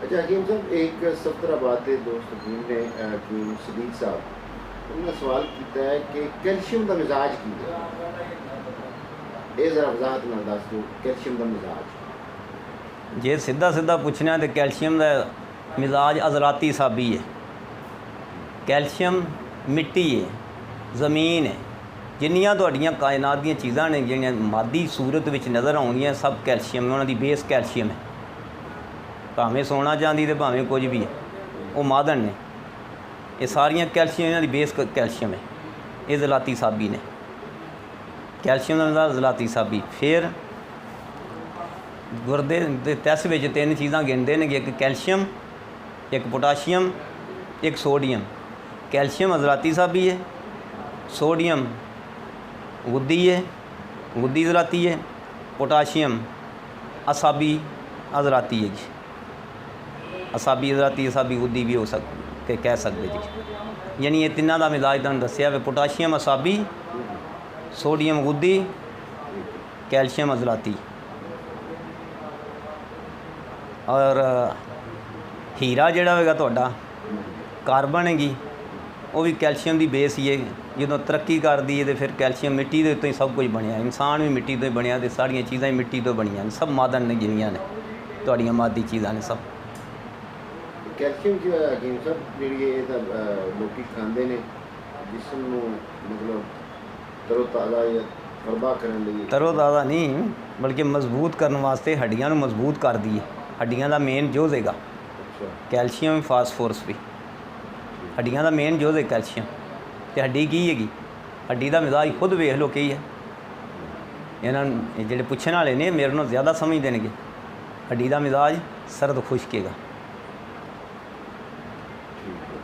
अच्छा हकीम साहब, एक सफदराबाद के दोस्त हकीम ने हकीम सदीक साहब उन्होंने सवाल किया है कि कैल्शियम का मिजाज की है, ये जरा वजाहत नाल दस दो कैल्शियम का मिजाज। जे सीधा सीधा पुछना तो कैल्शियम का मिजाज अज़राती साबी है। कैल्शियम मिट्टी है, ज़मीन है, जिन्नियां तुहाडियां कायनात दी चीज़ां ने जिहड़ियां मादी सूरत विच नज़र आउंदियां सब कैल्शियम, उन्हां दी बेस कैल्शियम है। भावें सोना चांदी तो भावें कुछ भी है, वो मादन ने, ये सारियां कैल्शियम, इन्हां दी बेस कैल्शियम है। ये ज़लाती साबी ने, कैल्शियम का मिजाज ज़लाती साबी। फिर गुरदे दे टैस्ट विच तीन चीज़ां गिनदे ने, एक कैल्शियम, एक पोटाशियम, एक सोडियम। कैल्शियम अज़राती साबी है, सोडियम गुद्दी है, गुद्दी ज़राती है, पोटाशियम असाबी अज़राती है जी। असाबी अज़राती, असाबी गुद्दी भी हो सकते कह सकते जी। यानी ये तिन्ना का मिजाज तुहानूं दस्सिया वे पोटाशियम असाबी, सोडियम गुद्दी, कैल्शियम अज़राती। और हीरा जिहड़ा होएगा तुहाडा, कार्बन हैगी, वो भी कैल्शियम की बेस ही है। जो तरक्की करती है तो फिर कैल्शियम मिट्टी के उत्तों ही सब कुछ बनया, इंसान भी मिट्टी तो ही बनया, तो सारिया चीज़ां ही मिट्टी तो बनिया, सब मादन ने जिन्नियां ने तुहाडियां मादी चीज़ां ने सब। कैल्शियम जो है हकीम साहब जी लोग खाते हैं जिसम मतलब तरोताज़ा या फरबा करने लई, तरोताज़ा नहीं बल्कि मजबूत करने वास्ते, हड्डियां नूं मजबूत करदी है। हड्डियां का मेन जोज हैगा अच्छा कैल्शियम, फास्फोरस भी। हड्डियां का मेन जोज है कैल्शियम। तो हड्डी की हैगी, हड्डी का मिजाज खुद वेख लो की है। इन्होंने जो पुछने वाले ने मेरे नालों ज़्यादा समझते हैं। हड्डी का मिजाज सर्द खुश्क हैगा। ठीक है।